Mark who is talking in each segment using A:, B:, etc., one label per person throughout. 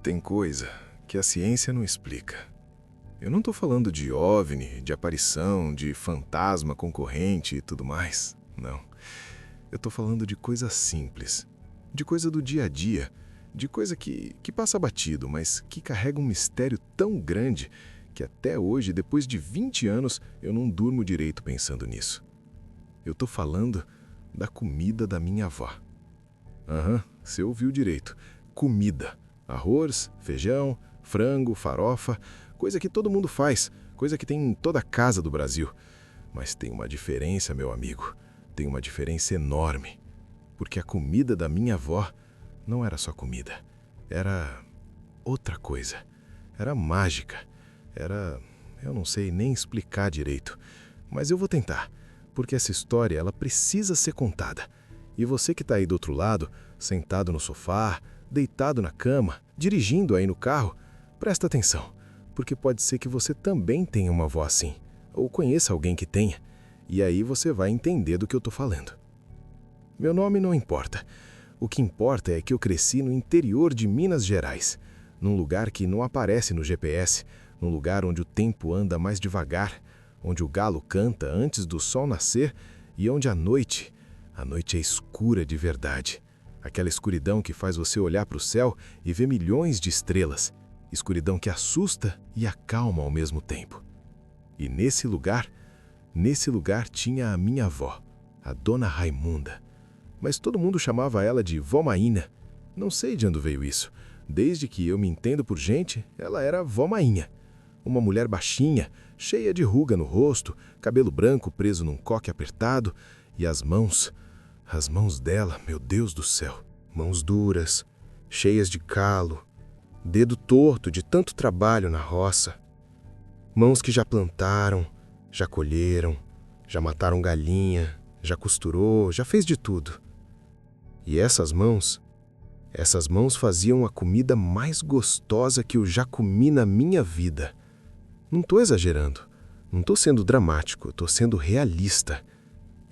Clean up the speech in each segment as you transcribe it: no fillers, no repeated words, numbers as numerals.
A: Tem coisa que a ciência não explica. Eu não tô falando de OVNI, de aparição, de fantasma concorrente e tudo mais. Não. Eu tô falando de coisa simples, de coisa do dia a dia, de coisa que passa batido, mas que carrega um mistério tão grande que até hoje, depois de 20 anos, eu não durmo direito pensando nisso. Eu tô falando da comida da minha avó. Você ouviu direito. Comida. Arroz, feijão, frango, farofa, coisa que todo mundo faz, coisa que tem em toda casa do Brasil. Mas tem uma diferença, meu amigo. Tem uma diferença enorme. Porque a comida da minha avó não era só comida. Era outra coisa. Era mágica. Eu não sei nem explicar direito. Mas eu vou tentar. Porque essa história, ela precisa ser contada. E você que está aí do outro lado, sentado no sofá, deitado na cama, dirigindo aí no carro, presta atenção. Porque pode ser que você também tenha uma avó assim. Ou conheça alguém que tenha. E aí você vai entender do que eu estou falando. Meu nome não importa. O que importa é que eu cresci no interior de Minas Gerais. Num lugar que não aparece no GPS. Num lugar onde o tempo anda mais devagar. Onde o galo canta antes do sol nascer. E onde a noite é escura de verdade. Aquela escuridão que faz você olhar para o céu e ver milhões de estrelas. Escuridão que assusta e acalma ao mesmo tempo. E nesse lugar tinha a minha avó, a Dona Raimunda. Mas todo mundo chamava ela de Vó Maína. Não sei de onde veio isso. Desde que eu me entendo por gente, ela era Vó Maínha. Uma mulher baixinha, cheia de ruga no rosto, cabelo branco preso num coque apertado, e as mãos dela, meu Deus do céu, mãos duras, cheias de calo, dedo torto de tanto trabalho na roça. Mãos que já plantaram, já colheram, já mataram galinha, já costurou, já fez de tudo. E essas mãos faziam a comida mais gostosa que eu já comi na minha vida. Não estou exagerando, não estou sendo dramático, estou sendo realista.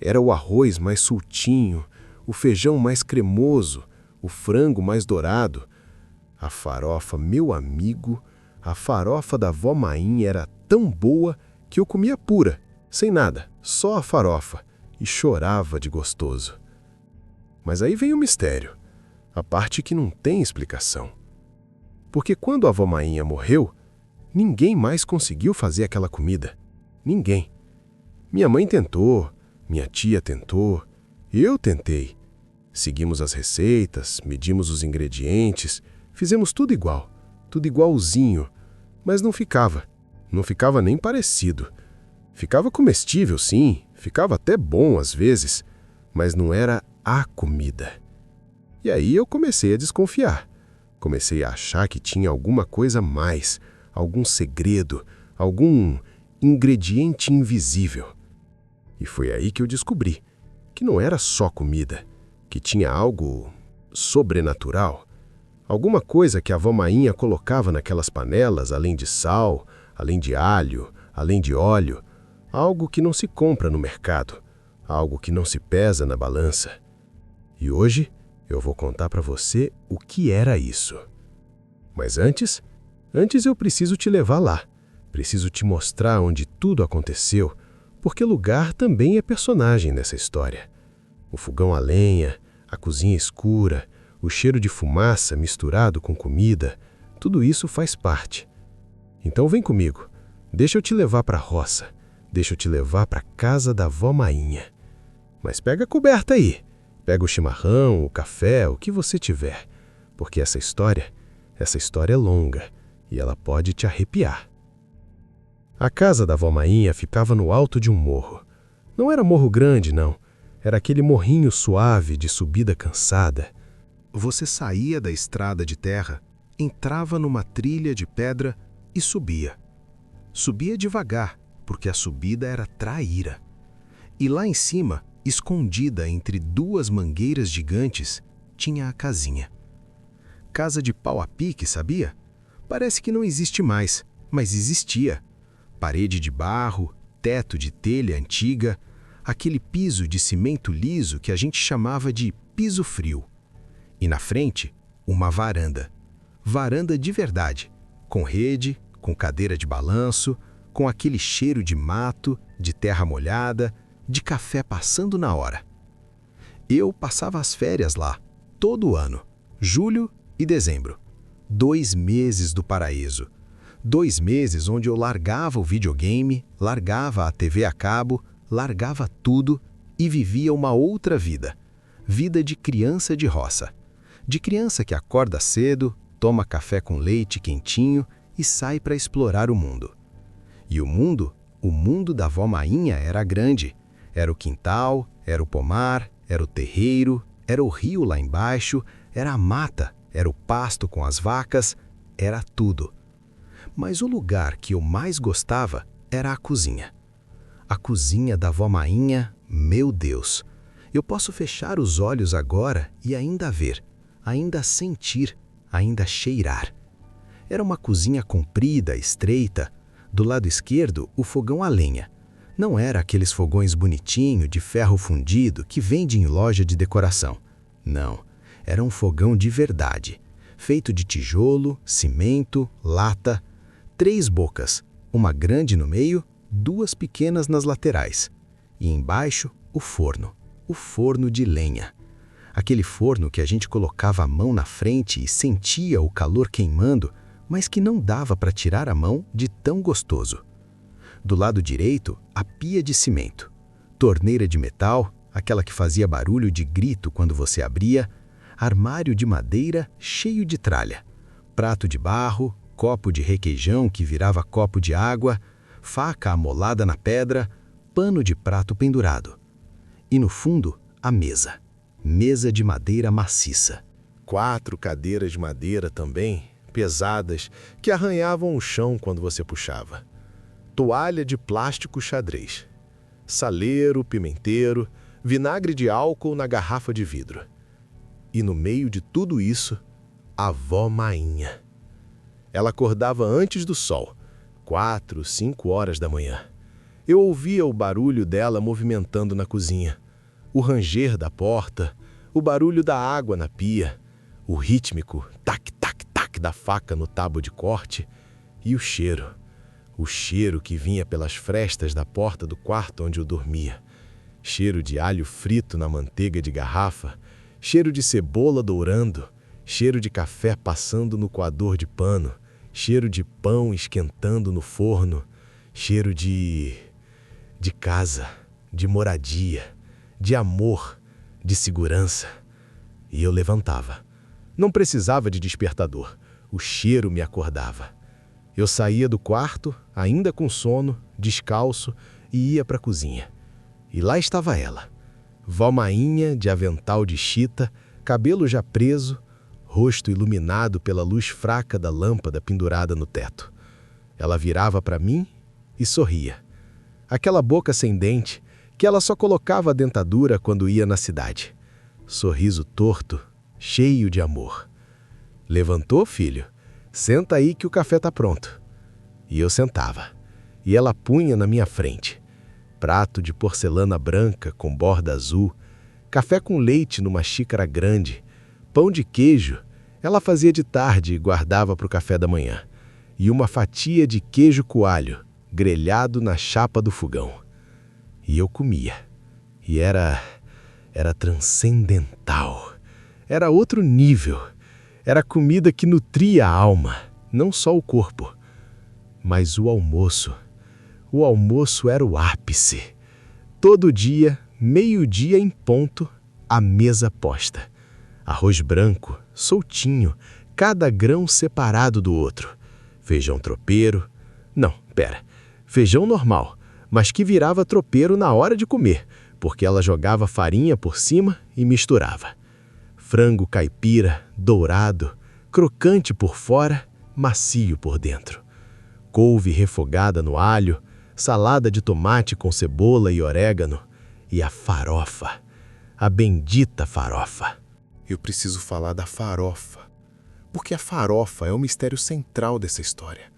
A: Era o arroz mais soltinho, o feijão mais cremoso, o frango mais dourado. A farofa, meu amigo, a farofa da Vó Maínha era tão boa que eu comia pura, sem nada, só a farofa, e chorava de gostoso. Mas aí vem o mistério, a parte que não tem explicação. Porque quando a Vó Maínha morreu, ninguém mais conseguiu fazer aquela comida. Ninguém. Minha mãe tentou, minha tia tentou, eu tentei. Seguimos as receitas, medimos os ingredientes, fizemos tudo igualzinho, mas não ficava nem parecido. Ficava comestível, sim, ficava até bom às vezes, mas não era a comida. E aí eu comecei a desconfiar. Comecei a achar que tinha alguma coisa a mais, algum segredo, algum ingrediente invisível. E foi aí que eu descobri que não era só comida, que tinha algo sobrenatural. Alguma coisa que a Vó Maínha colocava naquelas panelas, além de sal, além de alho, além de óleo. Algo que não se compra no mercado, algo que não se pesa na balança. E hoje eu vou contar para você o que era isso. Mas antes eu preciso te levar lá. Preciso te mostrar onde tudo aconteceu, porque lugar também é personagem nessa história. O fogão a lenha, a cozinha escura, o cheiro de fumaça misturado com comida, tudo isso faz parte. Então vem comigo, deixa eu te levar para a roça, deixa eu te levar para a casa da Vó Maínha. Mas pega a coberta aí, pega o chimarrão, o café, o que você tiver, porque essa história é longa e ela pode te arrepiar. A casa da Vó Maínha ficava no alto de um morro. Não era morro grande, não. Era aquele morrinho suave de subida cansada. Você saía da estrada de terra, entrava numa trilha de pedra e subia. Subia devagar, porque a subida era traíra. E lá em cima, escondida entre duas mangueiras gigantes, tinha a casinha. Casa de pau a pique, sabia? Parece que não existe mais, mas existia. Parede de barro, teto de telha antiga, aquele piso de cimento liso que a gente chamava de piso frio. E na frente, uma varanda.
B: Varanda de verdade, com rede, com cadeira de balanço, com aquele cheiro de mato, de terra molhada, de café passando na hora. Eu passava as férias lá, todo ano, julho e dezembro. 2 meses do paraíso. 2 meses onde eu largava o videogame, largava a TV a cabo, largava tudo e vivia uma outra vida. Vida de criança de roça. De criança que acorda cedo, toma café com leite quentinho e sai para explorar o mundo. E o mundo da vó Mainha era grande. Era o quintal, era o pomar, era o terreiro, era o rio lá embaixo, era a mata, era o pasto com as vacas, era tudo. Mas o lugar que eu mais gostava era a cozinha. A cozinha da vó Mainha, meu Deus! Eu posso fechar os olhos agora e ainda ver, ainda sentir, ainda cheirar. Era uma cozinha comprida, estreita. Do lado esquerdo, o fogão a lenha. Não era aqueles fogões bonitinho de ferro fundido que vende em loja de decoração. Não, era um fogão de verdade, feito de tijolo, cimento, lata, 3 bocas, uma grande no meio, 2 pequenas nas laterais. E embaixo, o forno de lenha. Aquele forno que a gente colocava a mão na frente e sentia o calor queimando, mas que não dava para tirar a mão de tão gostoso. Do lado direito, a pia de cimento. Torneira de metal, aquela que fazia barulho de grito quando você abria. Armário de madeira cheio de tralha. Prato de barro, copo de requeijão que virava copo de água, faca amolada na pedra, pano de prato pendurado. E no fundo, a mesa. Mesa de madeira maciça.
A: 4 cadeiras de madeira também, pesadas, que arranhavam o chão quando você puxava. Toalha de plástico xadrez. Saleiro, pimenteiro, vinagre de álcool na garrafa de vidro. E no meio de tudo isso, a vó Mainha. Ela acordava antes do sol, 4, 5 horas da manhã. Eu ouvia o barulho dela movimentando na cozinha, o ranger da porta, o barulho da água na pia, o rítmico tac-tac-tac da faca no tábua de corte e o cheiro que vinha pelas frestas da porta do quarto onde eu dormia. Cheiro de alho frito na manteiga de garrafa, cheiro de cebola dourando, cheiro de café passando no coador de pano, cheiro de pão esquentando no forno, cheiro de casa, de moradia, de amor, de segurança. E eu levantava. Não precisava de despertador, o cheiro me acordava. Eu saía do quarto, ainda com sono, descalço, e ia para a cozinha. E lá estava ela, vó Mainha de avental de chita, cabelo já preso, rosto iluminado pela luz fraca da lâmpada pendurada no teto. Ela virava para mim e sorria. Aquela boca sem dente, que ela só colocava a dentadura quando ia na cidade. Sorriso torto, cheio de amor. Levantou, filho? Senta aí que o café tá pronto. E eu sentava. E ela punha na minha frente. Prato de porcelana branca com borda azul, café com leite numa xícara grande, pão de queijo, ela fazia de tarde e guardava para o café da manhã, e uma fatia de queijo coalho, grelhado na chapa do fogão. E eu comia. E era transcendental. Era outro nível. Era comida que nutria a alma, não só o corpo. Mas o almoço era o ápice. Todo dia, meio-dia em ponto, a mesa posta. Arroz branco, soltinho, cada grão separado do outro. Feijão tropeiro. Não, feijão normal, mas que virava tropeiro na hora de comer, porque ela jogava farinha por cima e misturava. Frango caipira, dourado, crocante por fora, macio por dentro. Couve refogada no alho, salada de tomate com cebola e orégano, e a farofa, a bendita farofa. Eu preciso falar da farofa, porque a farofa é o mistério central dessa história.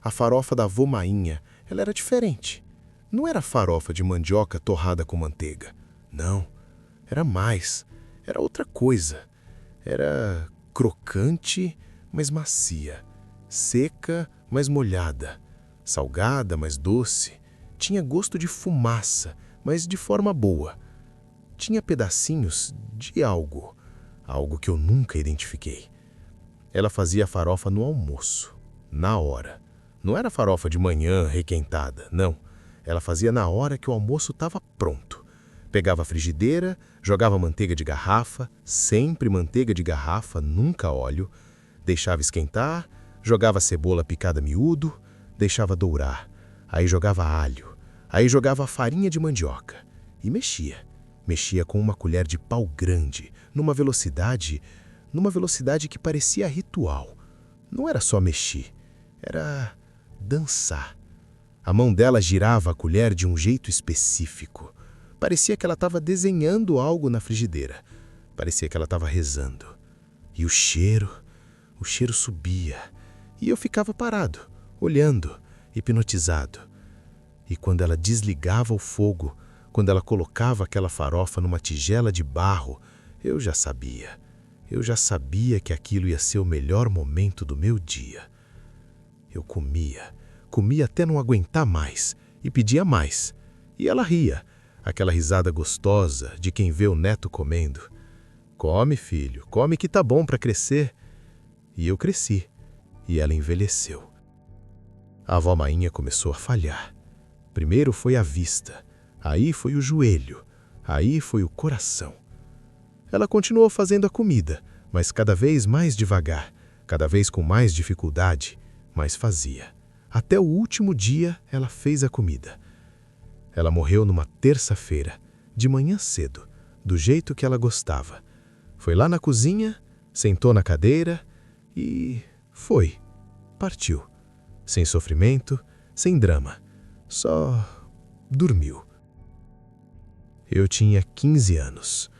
A: A farofa da vó Mainha, ela era diferente. Não era farofa de mandioca torrada com manteiga. Não, era mais. Era outra coisa. Era crocante, mas macia, seca, mas molhada, salgada, mas doce, tinha gosto de fumaça, mas de forma boa. Tinha pedacinhos de algo que eu nunca identifiquei. Ela fazia a farofa no almoço, na hora. Não era farofa de manhã requentada, não. Ela fazia na hora que o almoço estava pronto. Pegava a frigideira, jogava manteiga de garrafa, sempre manteiga de garrafa, nunca óleo, deixava esquentar, jogava cebola picada miúdo, deixava dourar, aí jogava alho, aí jogava a farinha de mandioca e mexia. Mexia com uma colher de pau grande, numa velocidade que parecia ritual. Não era só mexer, era dançar. A mão dela girava a colher de um jeito específico. Parecia que ela estava desenhando algo na frigideira. Parecia que ela estava rezando. E o cheiro subia. E eu ficava parado, olhando, hipnotizado. E quando ela desligava o fogo, quando ela colocava aquela farofa numa tigela de barro, eu já sabia. Eu já sabia que aquilo ia ser o melhor momento do meu dia. Eu comia até não aguentar mais e pedia mais. E ela ria, aquela risada gostosa de quem vê o neto comendo. Come, filho, come que tá bom para crescer. E eu cresci, e ela envelheceu. A avó Mainha começou a falhar. Primeiro foi a vista, aí foi o joelho, aí foi o coração. Ela continuou fazendo a comida, mas cada vez mais devagar, cada vez com mais dificuldade, mas fazia. Até o último dia ela fez a comida. Ela morreu numa terça-feira, de manhã cedo, do jeito que ela gostava. Foi lá na cozinha, sentou na cadeira e partiu. Sem sofrimento, sem drama, só dormiu. Eu tinha 15 anos.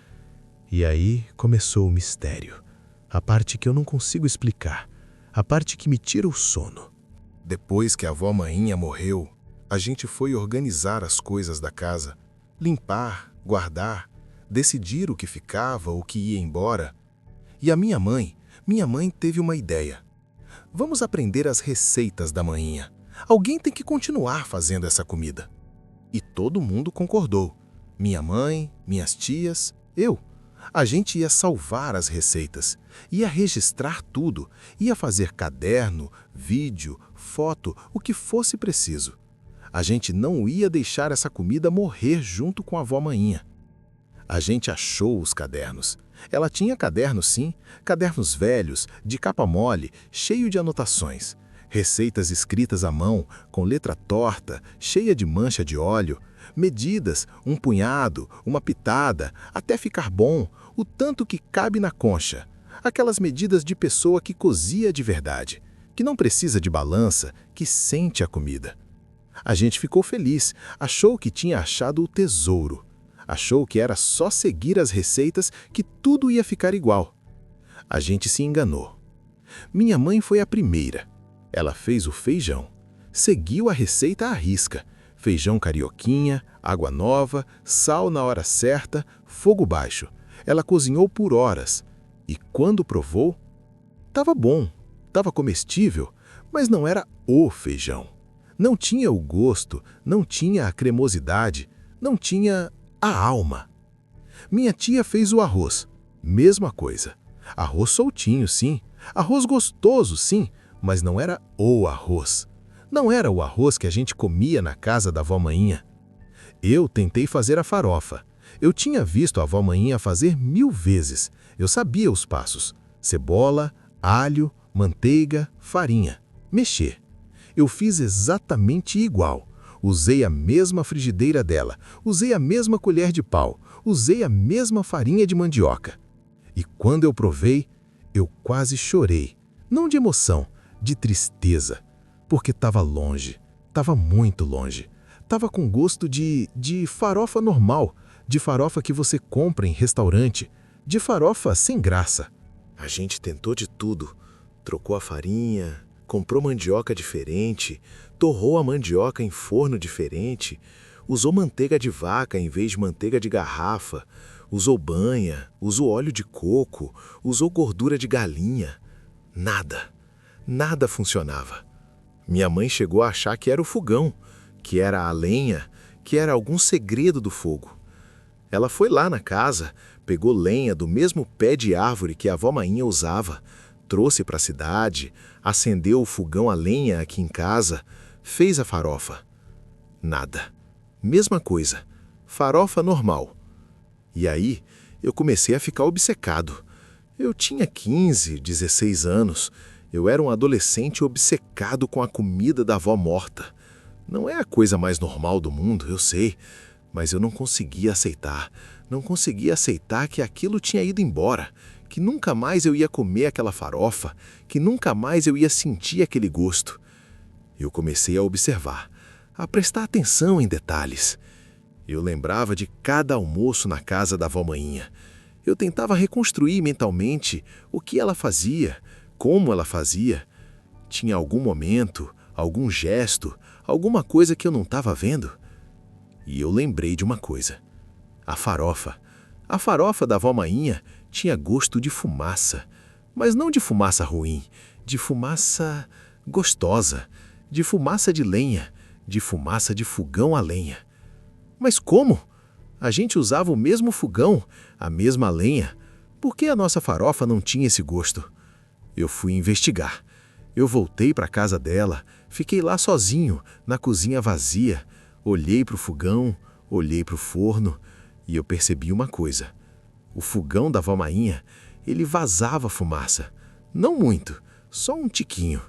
A: E aí começou o mistério. A parte que eu não consigo explicar. A parte que me tira o sono. Depois que a avó Mainha morreu, a gente foi organizar as coisas da casa. Limpar, guardar, decidir o que ficava, o que ia embora. E a minha mãe teve uma ideia. Vamos aprender as receitas da Mainha. Alguém tem que continuar fazendo essa comida. E todo mundo concordou. Minha mãe, minhas tias, eu. A gente ia salvar as receitas, ia registrar tudo, ia fazer caderno, vídeo, foto, o que fosse preciso. A gente não ia deixar essa comida morrer junto com a avó Mainha. A gente achou os cadernos. Ela tinha cadernos, sim, cadernos velhos, de capa mole, cheio de anotações. Receitas escritas à mão, com letra torta, cheia de mancha de óleo. Medidas, um punhado, uma pitada, até ficar bom, o tanto que cabe na concha. Aquelas medidas de pessoa que cozia de verdade, que não precisa de balança, que sente a comida. A gente ficou feliz, achou que tinha achado o tesouro. Achou que era só seguir as receitas que tudo ia ficar igual. A gente se enganou. Minha mãe foi a primeira. Ela fez o feijão. Seguiu a receita à risca. Feijão carioquinha, água nova, sal na hora certa, fogo baixo. Ela cozinhou por horas. E quando provou, estava bom, estava comestível, mas não era o feijão. Não tinha o gosto, não tinha a cremosidade, não tinha a alma. Minha tia fez o arroz. Mesma coisa. Arroz soltinho, sim. Arroz gostoso, sim, mas não era o arroz. Não era o arroz que a gente comia na casa da avó Mainha. Eu tentei fazer a farofa. Eu tinha visto a avó Mainha fazer 1000 vezes. Eu sabia os passos. Cebola, alho, manteiga, farinha. Mexer. Eu fiz exatamente igual. Usei a mesma frigideira dela. Usei a mesma colher de pau. Usei a mesma farinha de mandioca. E quando eu provei, eu quase chorei. Não de emoção, de tristeza. Porque estava longe. Estava muito longe. Estava com gosto de farofa normal. De farofa que você compra em restaurante. De farofa sem graça. A gente tentou de tudo. Trocou a farinha, comprou mandioca diferente, torrou a mandioca em forno diferente, usou manteiga de vaca em vez de manteiga de garrafa, usou banha, usou óleo de coco, usou gordura de galinha. Nada. Nada funcionava. Minha mãe chegou a achar que era o fogão, que era a lenha, que era algum segredo do fogo. Ela foi lá na casa, pegou lenha do mesmo pé de árvore que a avó Mainha usava, trouxe para a cidade, acendeu o fogão a lenha aqui em casa, fez a farofa. Nada. Mesma coisa. Farofa normal. E aí, eu comecei a ficar obcecado. Eu tinha 15, 16 anos. Eu era um adolescente obcecado com a comida da avó morta. Não é a coisa mais normal do mundo, eu sei, mas eu não conseguia aceitar. Não conseguia aceitar que aquilo tinha ido embora, que nunca mais eu ia comer aquela farofa, que nunca mais eu ia sentir aquele gosto. Eu comecei a observar, a prestar atenção em detalhes. Eu lembrava de cada almoço na casa da avó Mainha. Eu tentava reconstruir mentalmente o que ela fazia, como ela fazia. Tinha algum momento, algum gesto, alguma coisa que eu não estava vendo? E eu lembrei de uma coisa. A farofa. A farofa da avó Mainha tinha gosto de fumaça. Mas não de fumaça ruim, de fumaça gostosa, de fumaça de lenha, de fumaça de fogão a lenha. Mas como? A gente usava o mesmo fogão, a mesma lenha. Por que a nossa farofa não tinha esse gosto? Eu fui investigar. Eu voltei para a casa dela, fiquei lá sozinho, na cozinha vazia. Olhei para o fogão, olhei para o forno e eu percebi uma coisa. O fogão da avó Mainha, ele vazava fumaça. Não muito, só um tiquinho.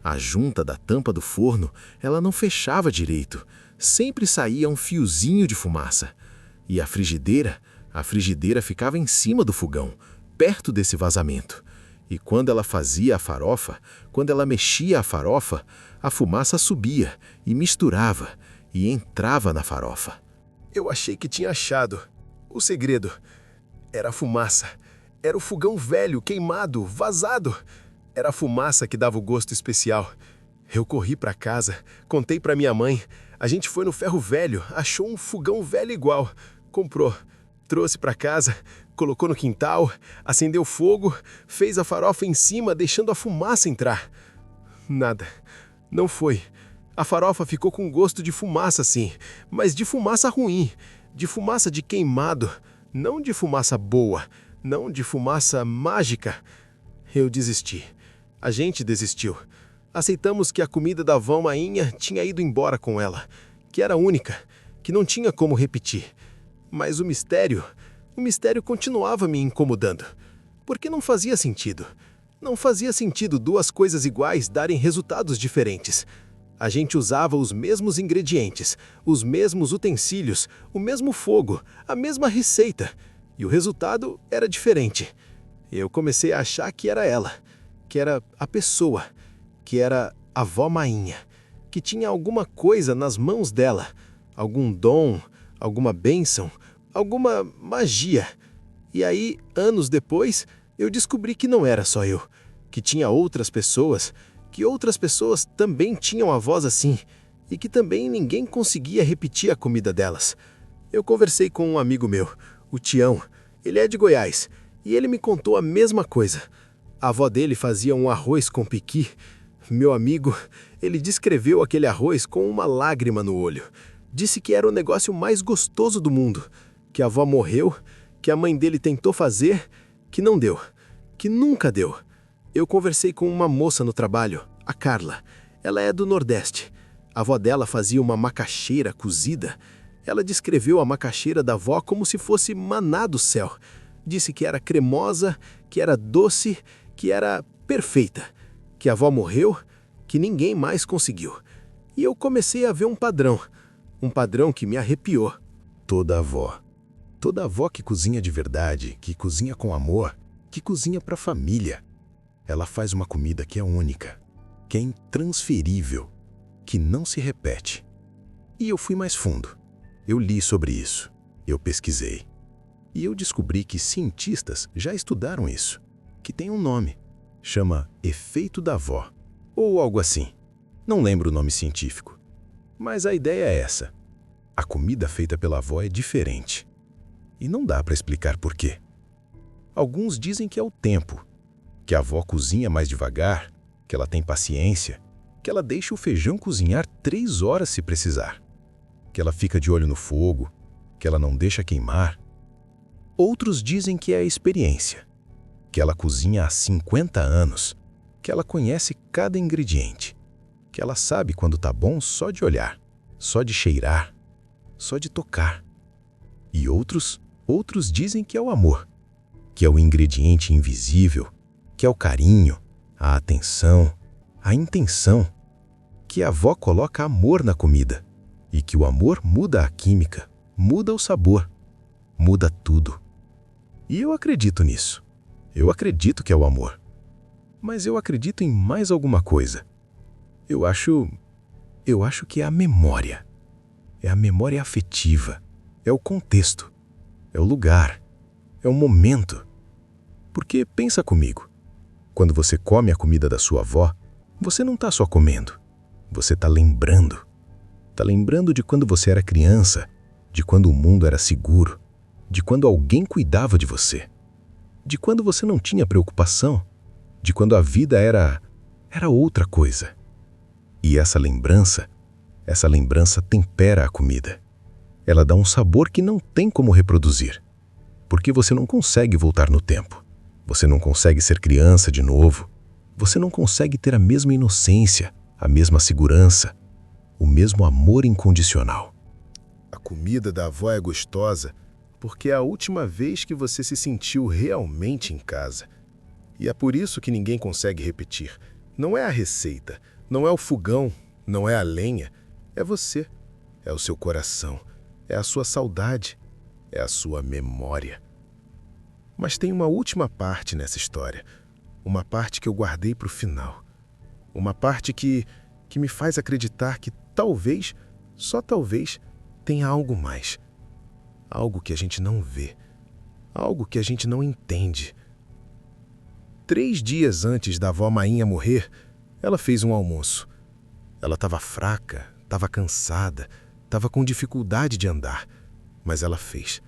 A: A junta da tampa do forno, ela não fechava direito. Sempre saía um fiozinho de fumaça. E a frigideira ficava em cima do fogão, perto desse vazamento. E quando ela fazia a farofa, quando ela mexia a farofa, a fumaça subia e misturava e entrava na farofa. Eu achei que tinha achado. O segredo era a fumaça. Era o fogão velho, queimado, vazado. Era a fumaça que dava o gosto especial. Eu corri para casa, contei para minha mãe. A gente foi no ferro velho, achou um fogão velho igual. Comprou, trouxe para casa, colocou no quintal, acendeu fogo, fez a farofa em cima, deixando a fumaça entrar. Nada. Não foi. A farofa ficou com gosto de fumaça, sim, mas de fumaça ruim, de fumaça de queimado, não de fumaça boa, não de fumaça mágica. Eu desisti. A gente desistiu. Aceitamos que a comida da avó Mainha tinha ido embora com ela, que era única, que não tinha como repetir. Mas o mistério continuava me incomodando, porque não fazia sentido. Não fazia sentido duas coisas iguais darem resultados diferentes. A gente usava os mesmos ingredientes, os mesmos utensílios, o mesmo fogo, a mesma receita, e o resultado era diferente. Eu comecei a achar que era ela, que era a pessoa, que era a avó Mainha, que tinha alguma coisa nas mãos dela, algum dom, alguma bênção, alguma magia. E aí, anos depois, eu descobri que não era só eu, que tinha outras pessoas, que outras pessoas também tinham a voz assim, e que também ninguém conseguia repetir a comida delas. Eu conversei com um amigo meu, o Tião. Ele é de Goiás, e ele me contou a mesma coisa. A avó dele fazia um arroz com piqui. Meu amigo, ele descreveu aquele arroz com uma lágrima no olho. Disse que era o negócio mais gostoso do mundo, que a avó morreu, que a mãe dele tentou fazer, que não deu, que nunca deu. Eu conversei com uma moça no trabalho, a Carla. Ela é do Nordeste. A avó dela fazia uma macaxeira cozida. Ela descreveu a macaxeira da avó como se fosse maná do céu. Disse que era cremosa, que era doce, que era perfeita. Que a avó morreu, que ninguém mais conseguiu. E eu comecei a ver um padrão que me arrepiou. Toda avó que cozinha de verdade, que cozinha com amor, que cozinha para a família. Ela faz uma comida que é única, que é intransferível, que não se repete. E eu fui mais fundo. Eu li sobre isso, eu pesquisei. E eu descobri que cientistas já estudaram isso, que tem um nome. Chama efeito da avó, ou algo assim. Não lembro o nome científico. Mas a ideia é essa. A comida feita pela avó é diferente. E não dá para explicar por quê. Alguns dizem que é o tempo.
B: que a avó cozinha mais devagar, que ela tem paciência, que ela deixa o feijão cozinhar 3 horas se precisar, que ela fica de olho no fogo, que ela não deixa queimar. Outros dizem que é a experiência, que ela cozinha há 50 anos, que ela conhece cada ingrediente, que ela sabe quando tá bom só de olhar, só de cheirar, só de tocar. E outros dizem que é o amor, que é o ingrediente invisível, que é o carinho, a atenção, a intenção, que a avó coloca amor na comida e que o amor muda a química, muda o sabor, muda tudo. E eu acredito nisso. Eu acredito que é o amor. Mas eu acredito em mais alguma coisa. Eu acho que é a memória. É a memória afetiva. É o contexto. É o lugar. É o momento. Porque pensa comigo. Quando você come a comida da sua avó, você não está só comendo. Você está lembrando. Está lembrando de quando você era criança, de quando o mundo era seguro, de quando alguém cuidava de você, de quando você não tinha preocupação, de quando a vida era outra coisa. E essa lembrança tempera a comida. Ela dá um sabor que não tem como reproduzir, porque você não consegue voltar no tempo. Você não consegue ser criança de novo. Você não consegue ter a mesma inocência, a mesma segurança, o mesmo amor incondicional.
A: A comida da avó é gostosa porque é a última vez que você se sentiu realmente em casa. E é por isso que ninguém consegue repetir. Não é a receita, não é o fogão, não é a lenha. É você, é o seu coração, é a sua saudade, é a sua memória. Mas tem uma última parte nessa história. Uma parte que eu guardei para o final. Uma parte que me faz acreditar que talvez, só talvez, tenha algo mais. Algo que a gente não vê. Algo que a gente não entende. 3 dias antes da avó Mainha morrer, ela fez um almoço. Ela estava fraca, estava cansada, estava com dificuldade de andar, mas ela fez.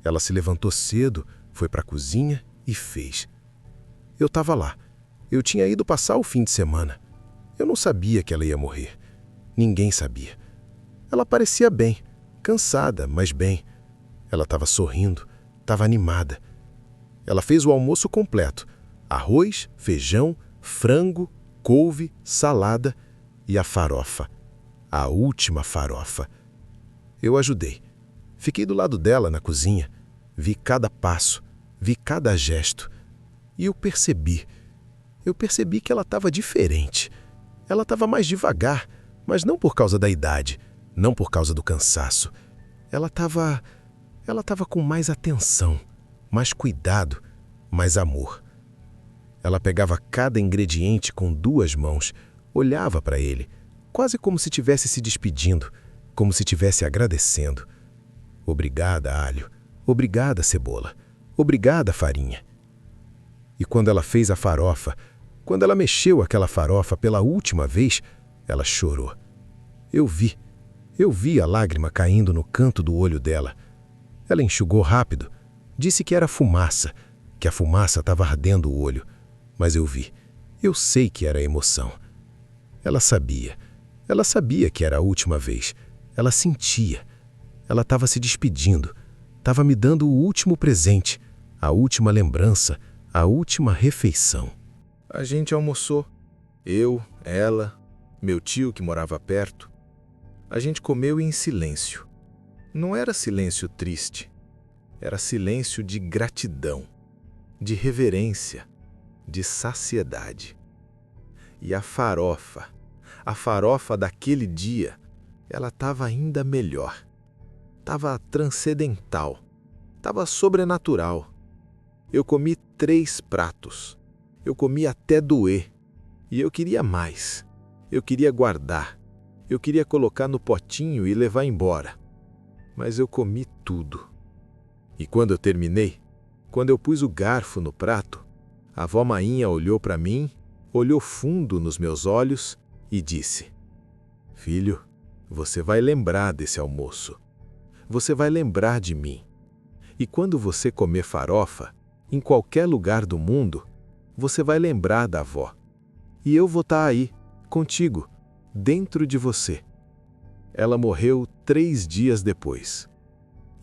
A: Ela se levantou cedo, foi para a cozinha e fez. Eu estava lá. Eu tinha ido passar o fim de semana. Eu não sabia que ela ia morrer. Ninguém sabia. Ela parecia bem, cansada, mas bem. Ela estava sorrindo, estava animada. Ela fez o almoço completo. Arroz, feijão, frango, couve, salada e a farofa. A última farofa. Eu ajudei. Fiquei do lado dela na cozinha. Vi cada passo, vi cada gesto. E eu percebi que ela estava diferente. Ela estava mais devagar, mas não por causa da idade, não por causa do cansaço. Ela estava com mais atenção, mais cuidado, mais amor. Ela pegava cada ingrediente com 2 mãos, olhava para ele, quase como se estivesse se despedindo, como se estivesse agradecendo. Obrigada, alho. Obrigada, cebola. Obrigada, farinha. E quando ela fez a farofa, quando ela mexeu aquela farofa pela última vez, ela chorou. Eu vi a lágrima caindo no canto do olho dela. Ela enxugou rápido, disse que era fumaça, que a fumaça estava ardendo o olho. Mas eu vi, eu sei que era emoção. Ela sabia que era a última vez. Ela sentia. Ela estava se despedindo, estava me dando o último presente, a última lembrança, a última refeição. A gente almoçou. Eu, ela, meu tio que morava perto. A gente comeu em silêncio. Não era silêncio triste. Era silêncio de gratidão, de reverência, de saciedade. E a farofa daquele dia, ela estava ainda melhor. Estava transcendental, estava sobrenatural. Eu comi 3 pratos. Eu comi até doer. E eu queria mais. Eu queria guardar. Eu queria colocar no potinho e levar embora. Mas eu comi tudo. E quando eu terminei, quando eu pus o garfo no prato, a avó Mainha olhou para mim, olhou fundo nos meus olhos e disse: Filho, você vai lembrar desse almoço. Você vai lembrar de mim. E quando você comer farofa, em qualquer lugar do mundo, você vai lembrar da avó. E eu vou estar aí, contigo, dentro de você. Ela morreu 3 dias depois.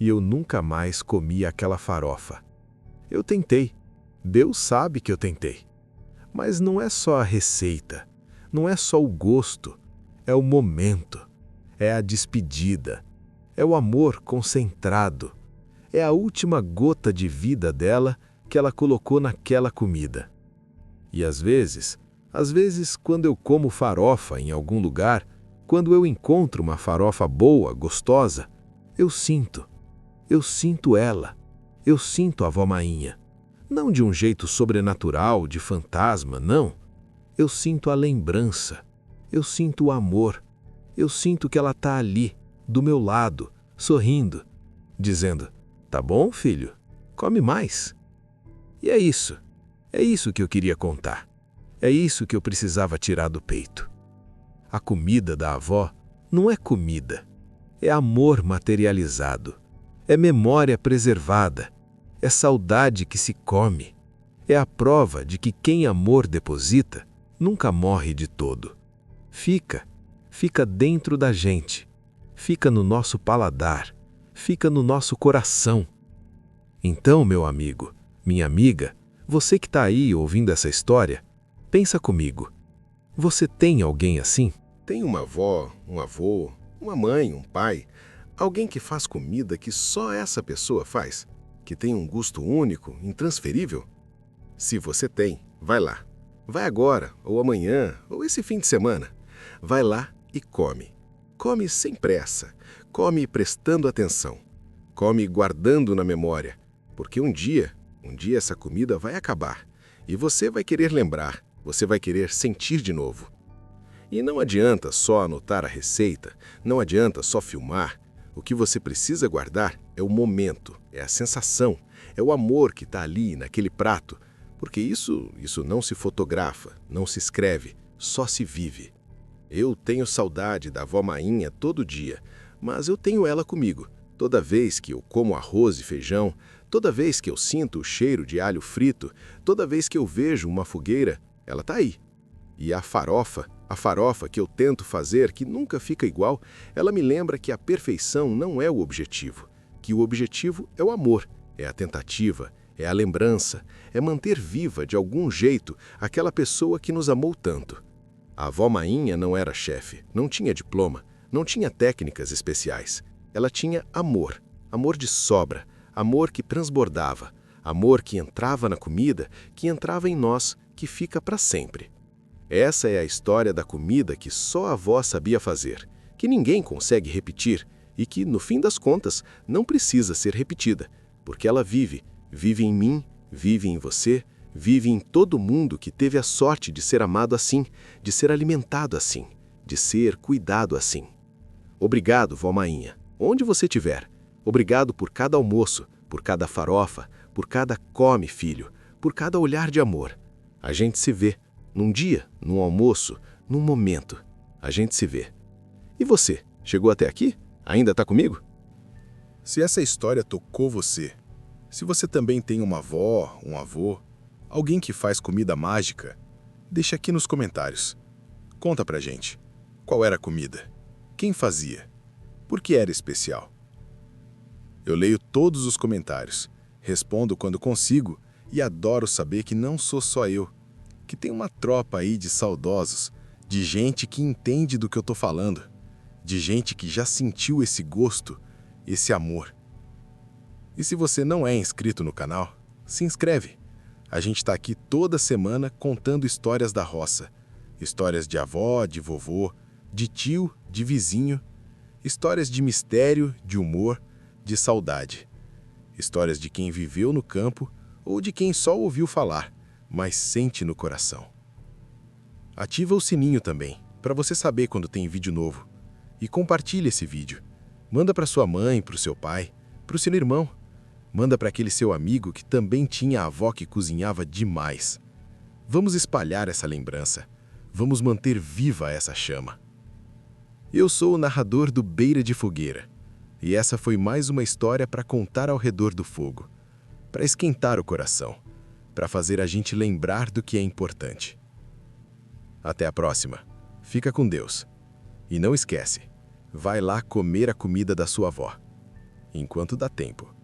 A: E eu nunca mais comi aquela farofa. Eu tentei. Deus sabe que eu tentei. Mas não é só a receita, não é só o gosto, é o momento, é a despedida, é o amor concentrado, é a última gota de vida dela que ela colocou naquela comida. E às vezes, quando eu como farofa em algum lugar, quando eu encontro uma farofa boa, gostosa, eu sinto ela, eu sinto a avó Mainha. Não de um jeito sobrenatural, de fantasma, não. Eu sinto a lembrança, eu sinto o amor, eu sinto que ela está ali, do meu lado, sorrindo, dizendo, tá bom, filho, come mais. E é isso que eu queria contar. É isso que eu precisava tirar do peito. A comida da avó não é comida, é amor materializado, é memória preservada, é saudade que se come, é a prova de que quem amor deposita nunca morre de todo. Fica dentro da gente, fica no nosso paladar, fica no nosso coração. Então, meu amigo, minha amiga, você que está aí ouvindo essa história, pensa comigo. Você tem alguém assim?
B: Tem uma avó, um avô, uma mãe, um pai, alguém que faz comida que só essa pessoa faz, que tem um gosto único, intransferível? Se você tem, vai lá. Vai agora, ou amanhã, ou esse fim de semana. Vai lá e come. Come sem pressa. Come prestando atenção. Come guardando na memória. Porque um dia essa comida vai acabar. E você vai querer lembrar, você vai querer sentir de novo. E não adianta só anotar a receita, não adianta só filmar. O que você precisa guardar é o momento, é a sensação, é o amor que está ali naquele prato. Porque isso não se fotografa, não se escreve, só se vive. Eu tenho saudade da avó Mainha todo dia, mas eu tenho ela comigo. Toda vez que eu como arroz e feijão, toda vez que eu sinto o cheiro de alho frito, toda vez que eu vejo uma fogueira, ela está aí. E a farofa que eu tento fazer, que nunca fica igual, ela me lembra que a perfeição não é o objetivo, que o objetivo é o amor, é a tentativa, é a lembrança, é manter viva de algum jeito aquela pessoa que nos amou tanto. A avó Mainha não era chefe, não tinha diploma, não tinha técnicas especiais. Ela tinha amor, amor de sobra, amor que transbordava, amor que entrava na comida, que entrava em nós, que fica para sempre. Essa é a história da comida que só a avó sabia fazer, que ninguém consegue repetir e que, no fim das contas, não precisa ser repetida, porque ela vive em mim, vive em você, vive em todo mundo que teve a sorte de ser amado assim, de ser alimentado assim, de ser cuidado assim. Obrigado, vó Mainha, onde você estiver. Obrigado por cada almoço, por cada farofa, por cada come, filho, por cada olhar de amor. A gente se vê. Num dia, num almoço, num momento, a gente se vê. E você, chegou até aqui? Ainda está comigo?
A: Se essa história tocou você, se você também tem uma avó, um avô, alguém que faz comida mágica, deixa aqui nos comentários. Conta pra gente. Qual era a comida? Quem fazia? Por que era especial? Eu leio todos os comentários, respondo quando consigo e adoro saber que não sou só eu, que tem uma tropa aí de saudosos, de gente que entende do que eu tô falando, de gente que já sentiu esse gosto, esse amor. E se você não é inscrito no canal, se inscreve. A gente tá aqui toda semana contando histórias da roça, histórias de avó, de vovô, de tio, de vizinho, histórias de mistério, de humor, de saudade. Histórias de quem viveu no campo ou de quem só ouviu falar, mas sente no coração. Ativa o sininho também, para você saber quando tem vídeo novo. E compartilhe esse vídeo. Manda para sua mãe, para o seu pai, para o seu irmão. Manda para aquele seu amigo que também tinha a avó que cozinhava demais. Vamos espalhar essa lembrança. Vamos manter viva essa chama. Eu sou o narrador do Beira de Fogueira. E essa foi mais uma história para contar ao redor do fogo. Para esquentar o coração. para fazer a gente lembrar do que é importante. Até a próxima. Fica com Deus. E não esquece, vai lá comer a comida da sua avó, enquanto dá tempo.